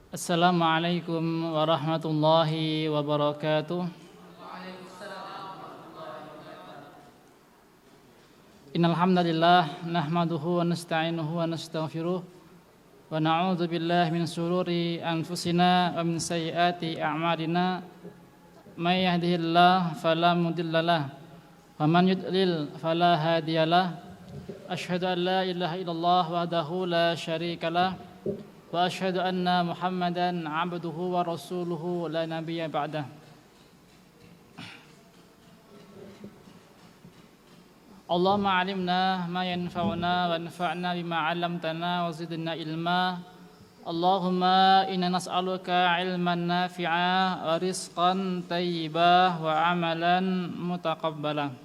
Assalamualaikum warahmatullahi wabarakatuh. Innal hamdalillah nahmaduhu wa nasta'inuhu wa nastaghfiruh wa na'udzu billahi min shururi anfusina wa min sayyiati a'malina. May yahdihillahu fala mudhillalah wa man yudlil fala hadiyalah. Asyhadu an la ilaha illallah wahdahu la syarikalah wa asyhadu anna Muhammadan abduhu wa rasuluhu la nabiyya ba'dah. Allahumma alimna ma yanfa'una wa anfa'na bima 'allamtana wa zidna ilma. Allahumma inna nas'aluka ilman nafi'a wa rizqan thayyibah wa amalan mutaqabbala.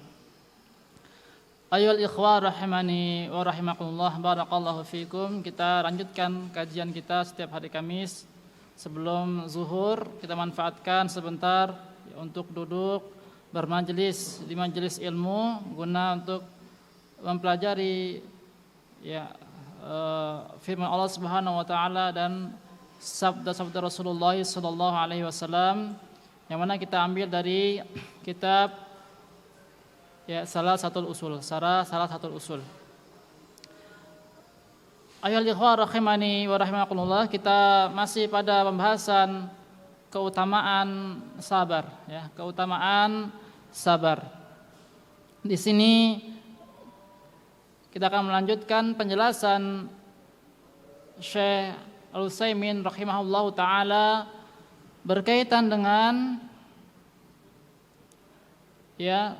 Ayyuhal ikhwah rahimani wa rahimakumullah, barakallahu fikum. Kita lanjutkan kajian kita setiap hari Kamis. Sebelum zuhur kita manfaatkan sebentar untuk duduk bermajelis di majelis ilmu guna untuk mempelajari firman Allah Subhanahu wa taala dan sabda-sabda Rasulullah sallallahu alaihi wasallam yang mana kita ambil dari kitab salah satu usul. Ayyuhal ikhwah rahimani wa rahimakumullah, kita masih pada pembahasan keutamaan sabar, keutamaan sabar. Di sini kita akan melanjutkan penjelasan Syekh Al-Utsaimin rahimahullahu taala berkaitan dengan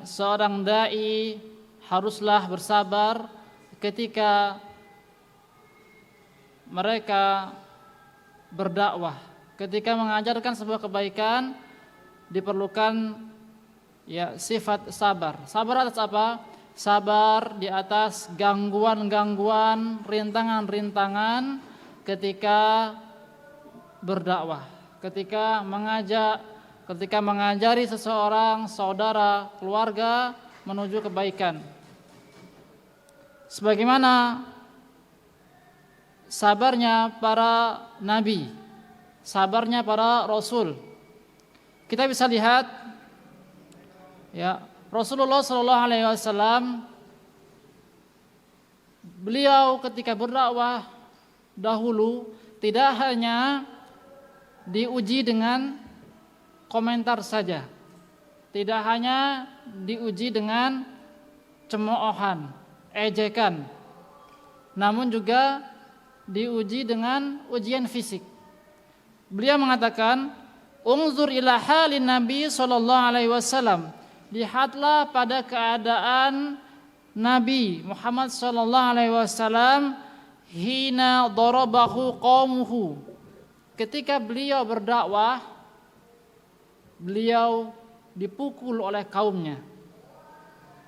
seorang dai haruslah bersabar ketika mereka berdakwah, ketika mengajarkan sebuah kebaikan diperlukan sifat sabar. Sabar atas apa? Sabar di atas gangguan-gangguan, rintangan-rintangan ketika berdakwah, ketika mengajari seseorang, saudara, keluarga menuju kebaikan. Sebagaimana sabarnya para nabi, sabarnya para rasul. Kita bisa lihat Rasulullah sallallahu alaihi wasallam, beliau ketika berdakwah dahulu tidak hanya diuji dengan komentar saja, tidak hanya diuji dengan cemoohan, ejekan, namun juga diuji dengan ujian fisik. Beliau mengatakan, "Unzur ila halin Nabi sallallahu alaihi wasallam." Lihatlah pada keadaan Nabi Muhammad sallallahu alaihi wasallam hina darabahu qaumuhu. Ketika beliau berdakwah, beliau dipukul oleh kaumnya.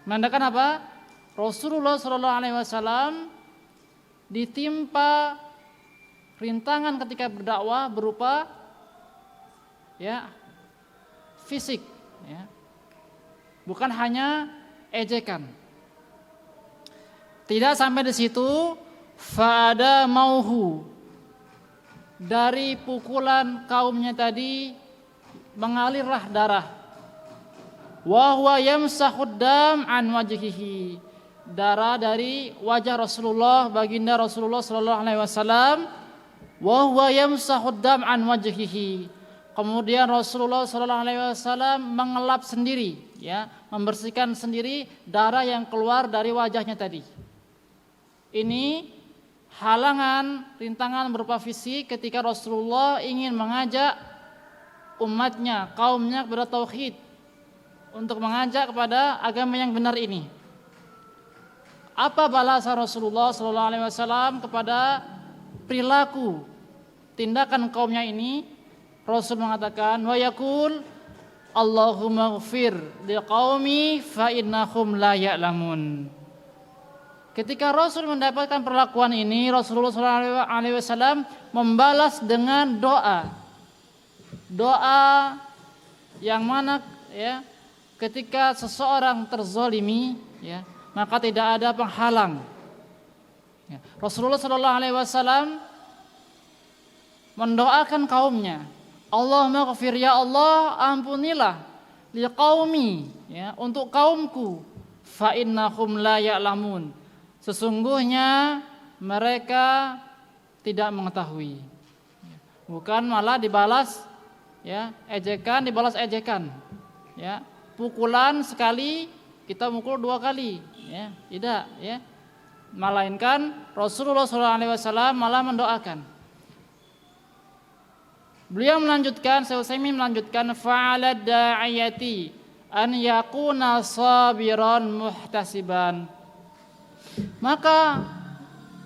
Menandakan apa? Rasulullah sallallahu alaihi wasallam ditimpa rintangan ketika berdakwah berupa fisik, bukan hanya ejekan. Tidak sampai di situ, fa'ada mauhu, dari pukulan kaumnya tadi mengalirlah darah. Wa huwa yamsahud dam an wajhihi, darah dari wajah Rasulullah, baginda Rasulullah sallallahu alaihi wasallam. Wa huwa yamsahud dam an wajhihi, kemudian Rasulullah sallallahu alaihi wasallam mengelap sendiri, membersihkan sendiri darah yang keluar dari wajahnya tadi. Ini halangan, rintangan berupa fisik ketika Rasulullah ingin mengajak umatnya, kaumnya kepada tauhid, untuk mengajak kepada agama yang benar ini. Apa balasan Rasulullah sallallahu alaihi wasallam kepada perilaku tindakan kaumnya ini? Rasul mengatakan, wa yaqul Allahumma ighfir liqaumi fa innahum la ya'lamun. Ketika Rasul mendapatkan perlakuan ini, Rasulullah sallallahu alaihi wasallam membalas dengan doa. Doa yang mana ketika seseorang terzalimi, maka tidak ada penghalang. Rasulullah sallallahu alaihi wasallam mendoakan kaumnya, Allahumma ghafir, ya Allah ampunilah liqaumi, ya, untuk kaumku, fa innahum la ya'lamun, sesungguhnya mereka tidak mengetahui. Bukan malah dibalas, ya, ejekan dibalas ejekan, ya, pukulan sekali kita mukul 2 kali, ya, tidak, ya, melainkan Rasulullah SAW malah mendoakan. Beliau melanjutkan, Syekh Utsaimin melanjutkan, fa'ala da'iyati an yakuna sabiran muhtasiban, maka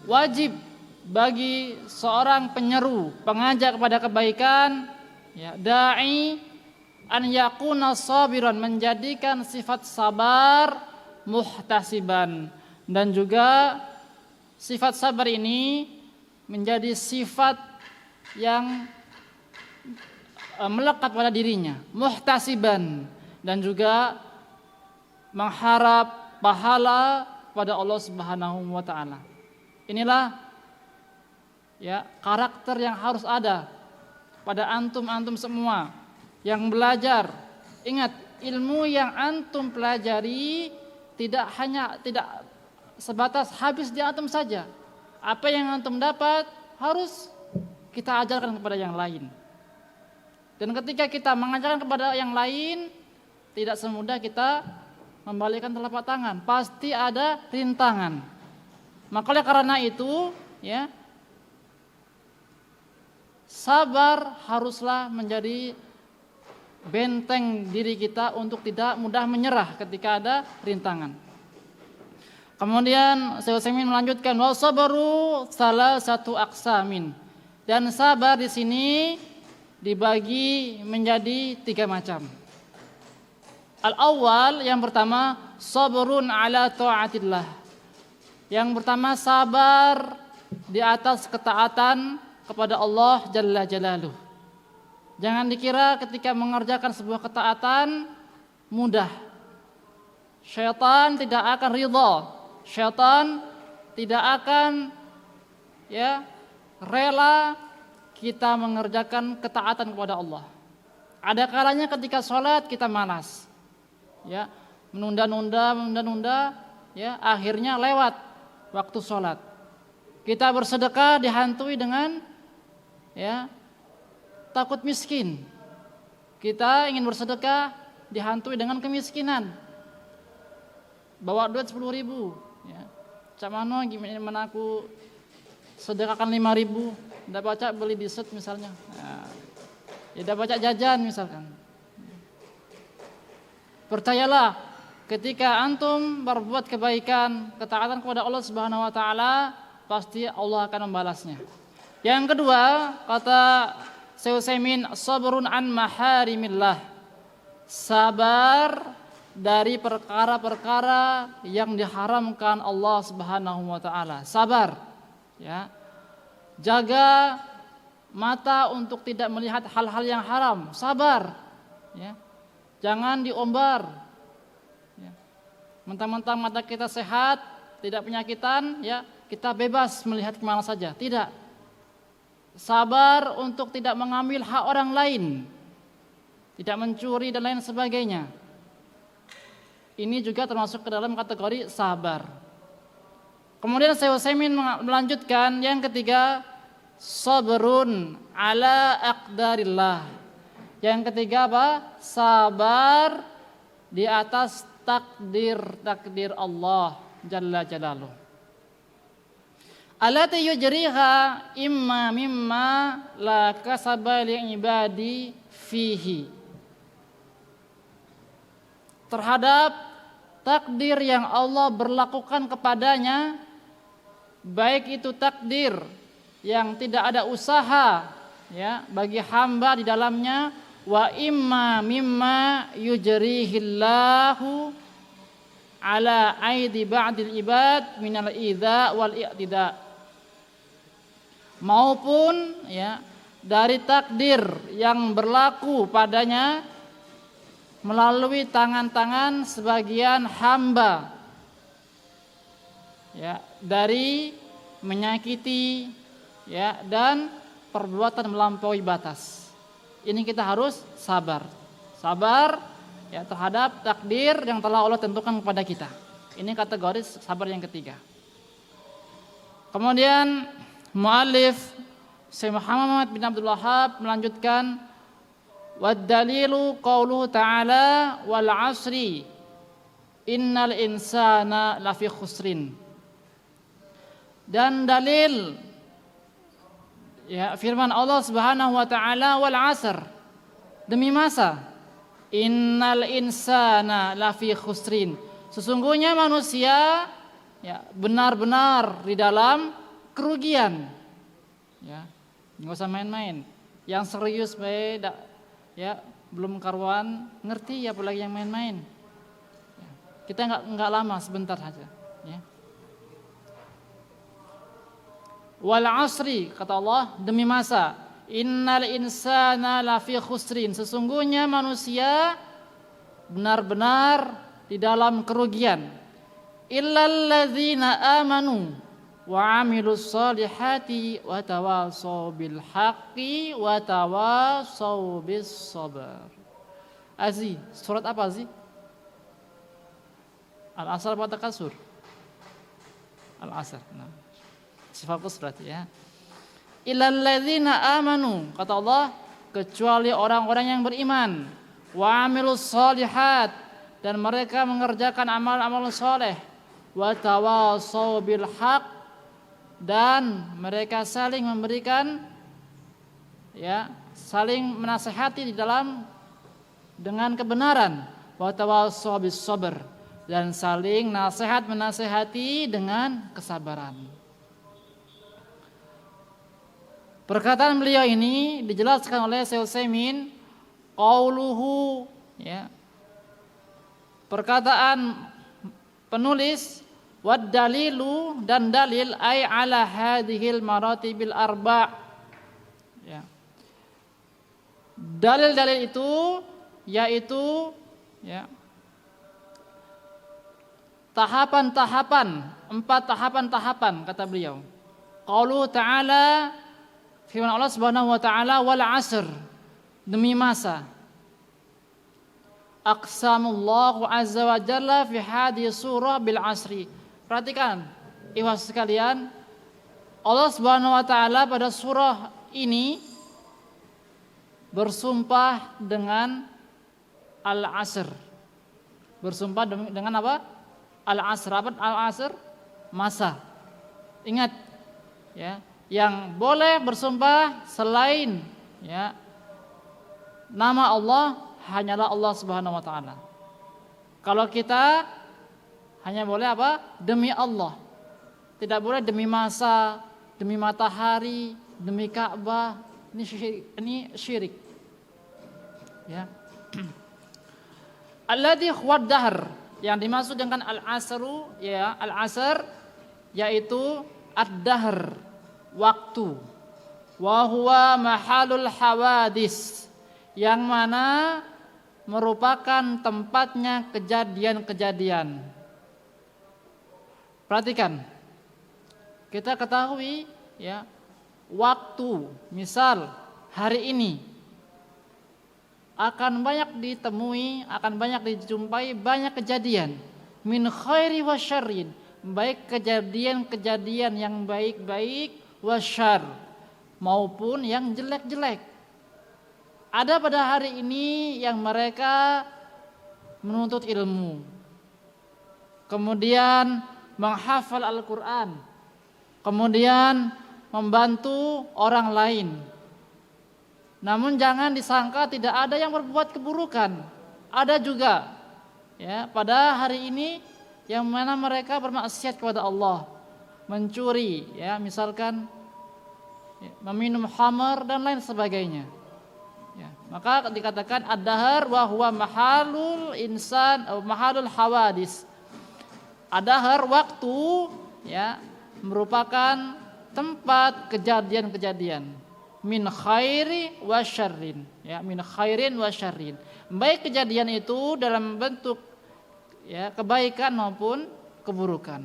wajib bagi seorang penyeru, pengajak kepada kebaikan, ya, da'i, an yakuna sabiran, menjadikan sifat sabar, muhtasiban, dan juga sifat sabar ini menjadi sifat yang melekat pada dirinya, muhtasiban, dan juga mengharap pahala pada Allah Subhanahu wa taala. Inilah, ya, karakter yang harus ada pada antum semua yang belajar. Ingat, ilmu yang antum pelajari tidak sebatas habis di antum saja. Apa yang antum dapat harus kita ajarkan kepada yang lain. Dan ketika kita mengajarkan kepada yang lain, tidak semudah kita membalikkan telapak tangan, pasti ada rintangan. Maka oleh karena itu, ya, sabar haruslah menjadi benteng diri kita untuk tidak mudah menyerah ketika ada rintangan. Kemudian Syekh Utsaimin melanjutkan, wa sabru salah satu aqsamin, dan sabar di sini dibagi menjadi 3 macam. Al-awwal, yang pertama, sabrun ala ta'atillah. Yang pertama, sabar di atas ketaatan kepada Allah Jalla Jalaluh. Jangan dikira ketika mengerjakan sebuah ketaatan mudah. Syaitan tidak akan ridha. Syaitan tidak akan, ya, rela kita mengerjakan ketaatan kepada Allah. Ada kalanya ketika sholat kita malas, ya, menunda-nunda, ya, akhirnya lewat waktu sholat. Kita bersedekah dihantui dengan, ya, takut miskin. Kita ingin bersedekah dihantui dengan kemiskinan. Bawa duit 10.000, ya. Cak mano gimana aku sedekahkan 5.000, ndak baca beli dessert misalnya. Ya, ndak baca jajan misalkan. Percayalah, ketika antum berbuat kebaikan, ketaatan kepada Allah Subhanahu wa taala, pasti Allah akan membalasnya. Yang kedua, kata Syekh Utsaimin, sabrun an maharimillah. Sabar dari perkara-perkara yang diharamkan Allah Subhanahu wa taala. Sabar, ya. Jaga mata untuk tidak melihat hal-hal yang haram. Sabar, ya. Jangan diombar, ya. Mentang-mentang mata kita sehat, tidak penyakitan, ya, kita bebas melihat kemana saja. Tidak. Sabar untuk tidak mengambil hak orang lain, tidak mencuri dan lain sebagainya. Ini juga termasuk ke dalam kategori sabar. Kemudian Syekh Utsaimin melanjutkan, yang ketiga, sabrun ala aqdarillah. Yang ketiga apa? Sabar di atas takdir Allah Jalla Jalaluh. Allati yujriha imma mimma la kasaba li ibadi fihi. Terhadap takdir yang Allah berlakukan kepadanya, baik itu takdir yang tidak ada usaha, ya, bagi hamba di dalamnya, wa imma mimma yujrihillahu ala aidi ba'dil ibad minal idza wal i'tida, maupun, ya, dari takdir yang berlaku padanya melalui tangan-tangan sebagian hamba, ya, dari menyakiti, ya, dan perbuatan melampaui batas. Ini kita harus sabar. Sabar ya terhadap takdir yang telah Allah tentukan kepada kita. Ini kategori sabar yang ketiga. Kemudian muallif Syekh Muhammad bin Abdul Wahhab melanjutkan, wad dalilu qauluhu ta'ala wal 'asri innal insana lafi khusrin. Dan dalil ya firman Allah Subhanahu wa taala wal 'asr, demi masa, innal insana lafi khusrin, sesungguhnya manusia ya benar-benar di dalam kerugian. Ya, enggak usah main-main. Yang serius bae ya belum karuan ngerti ya, apalagi yang main-main. Ya, kita enggak lama, sebentar saja ya. Wal 'asri, kata Allah, demi masa, innal insana lafi khusrin, sesungguhnya manusia benar-benar di dalam kerugian. Illal ladzina amanu wa 'amilus solihati wa tawassaw bil haqqi wa tawassaw bis sabr. Azi, surat apa Azi? Al-Asr atau Takasur? Al-Asr. Nah, fokus berarti ya. Illal ladzina amanu, kata Allah, kecuali orang-orang yang beriman, wa 'amilus solihat, dan mereka mengerjakan amal-amal soleh, wa tawassaw bil haq, dan mereka saling memberikan ya, saling menasihati di dalam dengan kebenaran, wa tawassaw bis sabr, dan saling nasihat menasihati dengan kesabaran. Perkataan beliau ini dijelaskan oleh Syekh Utsaimin, qauluhu ya, perkataan penulis, wad dalilu, dan dalil, ay ala hadhil maratibil arba'. Ya. Dalil-dalil itu yaitu ya, tahapan-tahapan, 4 tahapan-tahapan, kata beliau. Qauluhu ta'ala, firman Allah Subhanahu wa taala, wal 'asr, demi masa. Aqsamullahu azza wa jalla fi hadhihi surah bil 'asri. Perhatikan ikhwas sekalian, Allah Subhanahu wa taala pada surah ini bersumpah dengan al-'asr. Bersumpah dengan apa? Al-'asr. Apa al-'asr? Masa. Ingat ya, yang boleh bersumpah selain ya nama Allah hanyalah Allah Subhanahu wa taala. Kalau kita hanya boleh apa? Demi Allah. Tidak boleh demi masa, demi matahari, demi Ka'bah. Ini syirik. Ya. Alladzi huwad dahr, yang dimaksud dengan al-'asru ya, al-'asr yaitu ad-dahr, waktu. Wa huwa mahalul hawadis, yang mana merupakan tempatnya kejadian-kejadian. Perhatikan, kita ketahui ya, waktu, misal hari ini akan banyak ditemui, akan banyak dijumpai banyak kejadian, min khairi wa syarrin, baik kejadian-kejadian yang baik-baik, wa syarr, maupun yang jelek-jelek. Ada pada hari ini yang mereka menuntut ilmu, kemudian menghafal Al-Quran, kemudian membantu orang lain. Namun jangan disangka tidak ada yang berbuat keburukan. Ada juga ya pada hari ini yang mana mereka bermaksiat kepada Allah, mencuri ya, misalkan ya, meminum khamar dan lain sebagainya. Ya, maka dikatakan ad-dahr wa huwa mahalul insan atau mahalul hawadis. Ad-dahr, waktu ya, merupakan tempat kejadian-kejadian, min khairi wa syarrin ya, min khairin wa syarrin, baik kejadian itu dalam bentuk ya kebaikan maupun keburukan.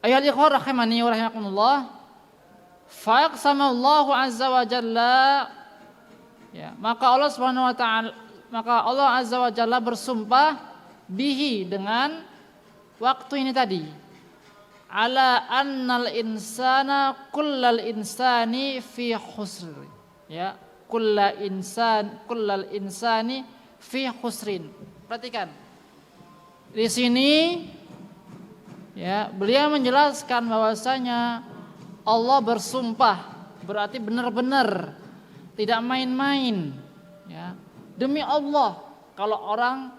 Ayat ikhwah rahimani wa rahimakumullah, Faqsamallahu azza wa jalla, ya, maka Allah Subhanahu wa taala, maka Allah azza wa jalla bersumpah bihi, dengan waktu ini tadi, ala annal insana kullal insani fi khusr, ya, kullal insani fi khusrin. Perhatikan di sini, ya, beliau menjelaskan bahwasanya Allah bersumpah berarti benar-benar, tidak main-main, ya. Demi Allah, kalau orang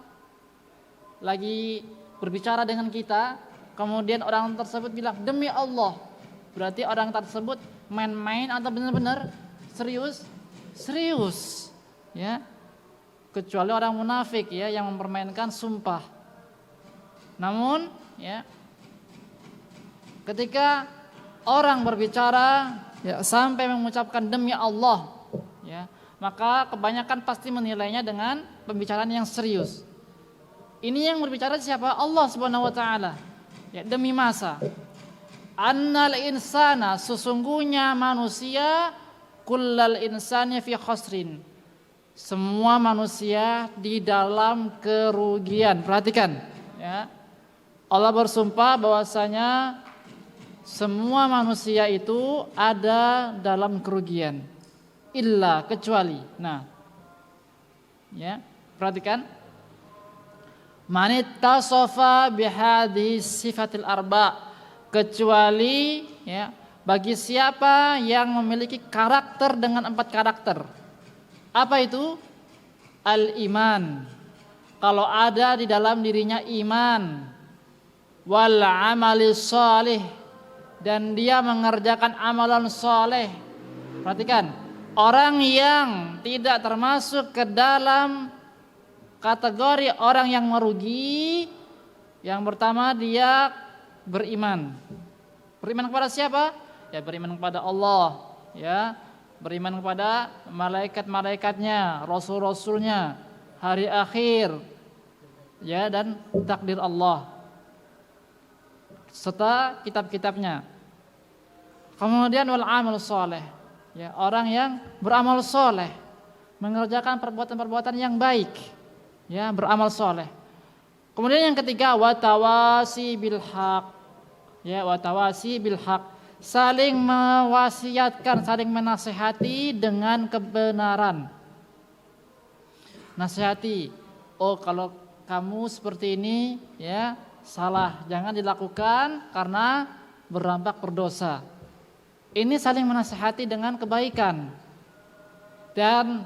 lagi berbicara dengan kita, kemudian orang tersebut bilang demi Allah, berarti orang tersebut main-main atau benar-benar serius? Serius, ya. Kecuali orang munafik, ya, yang mempermainkan sumpah. Namun, ya, ketika orang berbicara, ya, sampai mengucapkan demi Allah, ya, maka kebanyakan pasti menilainya dengan pembicaraan yang serius. Ini yang berbicara siapa? Allah Subhanahu wa taala. Ya, demi masa. Annal insana, sesungguhnya manusia, kullal insani fi khosrin, semua manusia di dalam kerugian. Perhatikan, ya. Allah bersumpah bahwasanya semua manusia itu ada dalam kerugian, illa, kecuali. Nah, ya, perhatikan, manittasofa bihadhi sifatil arba, kecuali, ya, bagi siapa yang memiliki karakter dengan 4 karakter. Apa itu? Al-iman, kalau ada di dalam dirinya iman, wal amali shalih, dan dia mengerjakan amalan soleh. Perhatikan, orang yang tidak termasuk ke dalam kategori orang yang merugi, yang pertama dia beriman. Beriman kepada siapa? Ya, beriman kepada Allah, ya, beriman kepada malaikat-malaikatnya, rasul-rasulnya, hari akhir, ya, dan takdir Allah serta kitab-kitabnya. Kemudian wal amal soleh, ya, orang yang beramal soleh, mengerjakan perbuatan-perbuatan yang baik, ya, beramal soleh. Kemudian yang ketiga, watawasi bil haq, ya, watawasi bil haq, saling mewasiatkan, saling menasihati dengan kebenaran. Nasihati, oh kalau kamu seperti ini, ya, salah, jangan dilakukan karena berdampak berdosa. Ini saling menasihati dengan kebaikan, dan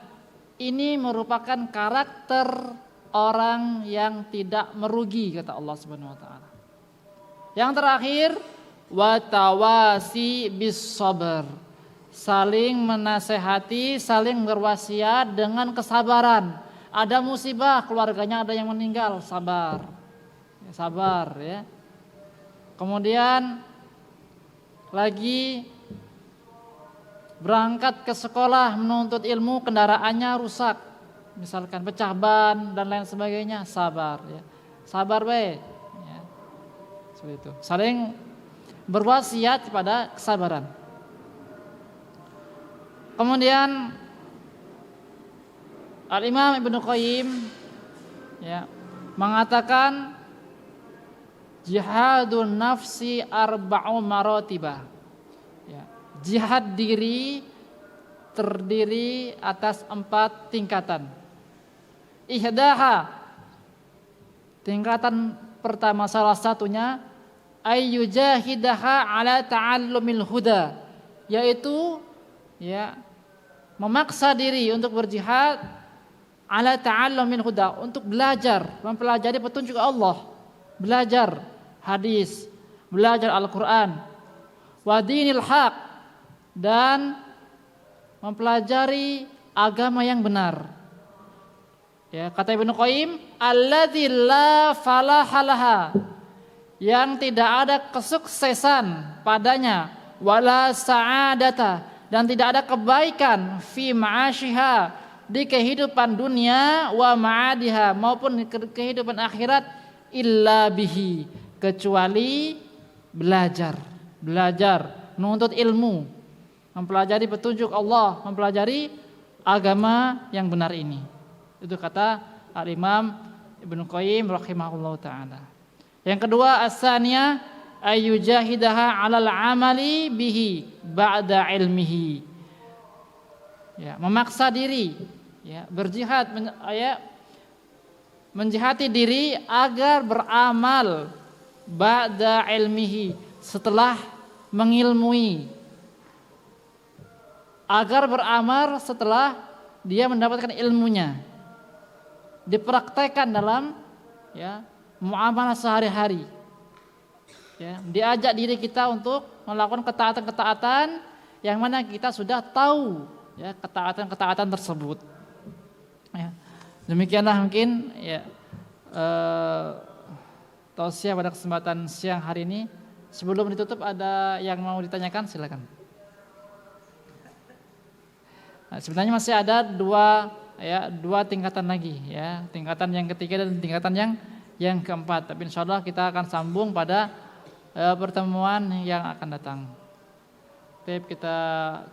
ini merupakan karakter orang yang tidak merugi, kata Allah Subhanahu wa taala. Yang terakhir, watawasi bis sabr, saling menasehati, saling berwasiat dengan kesabaran. Ada musibah, keluarganya ada yang meninggal, sabar, ya, sabar, ya. Kemudian lagi berangkat ke sekolah menuntut ilmu, kendaraannya rusak, misalkan pecah ban dan lain sebagainya, sabar, ya, sabar baik, ya. Seperti itu, saling berwasiat pada kesabaran. Kemudian Al-Imam Ibnu Qayyim, ya, mengatakan jihadun nafsi arba'u maratibah, ya, jihad diri terdiri atas 4 tingkatan. Ihdaha, tingkatan pertama, salah satunya ayyujahidaha ala ta'allumil huda, yaitu, ya, memaksa diri untuk berjihad ala ta'allumil huda, untuk belajar, mempelajari petunjuk Allah, belajar hadis, belajar Al-Quran, wa dinil haq, dan mempelajari agama yang benar. Ya, kata Ibnu Qayyim, alladzi la falahalaha, yang tidak ada kesuksesan padanya, wala sa'adata, dan tidak ada kebaikan, fi ma'asyiha, di kehidupan dunia, wa ma'adiha, maupun kehidupan akhirat, illa bihi, kecuali belajar, menuntut ilmu, mempelajari petunjuk Allah, mempelajari agama yang benar ini. Itu kata Al-Imam Ibnu Qayyim rahimahullah taala. Yang kedua, as-saniyah ayyujahidaha 'alal 'amali bihi ba'da ilmihi. Ya, memaksa diri, ya, berjihad, menjihati diri agar beramal ba'da ilmihi, setelah mengilmui. Agar beramal setelah dia mendapatkan ilmunya. Dipraktekkan dalam, ya, muamalah sehari-hari. Ya, diajak diri kita untuk melakukan ketaatan-ketaatan yang mana kita sudah tahu, ya, ketaatan-ketaatan tersebut. Ya. Demikianlah mungkin, ya, tausiah pada kesempatan siang hari ini. Sebelum ditutup, ada yang mau ditanyakan, silakan. Nah, sebenarnya masih ada dua tingkatan lagi, ya, tingkatan yang ketiga dan tingkatan yang keempat. Tapi insya Allah kita akan sambung pada pertemuan yang akan datang. Baik, kita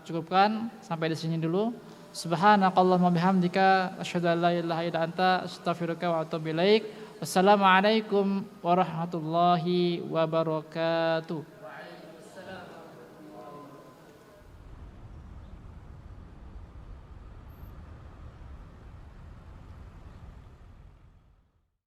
cukupkan sampai di sini dulu. Subhanakallahumma bihamdika asyhadu an la ilaha illa anta astaghfiruka wa atubu ilaik. Wassalamualaikum warahmatullahi wabarakatuh.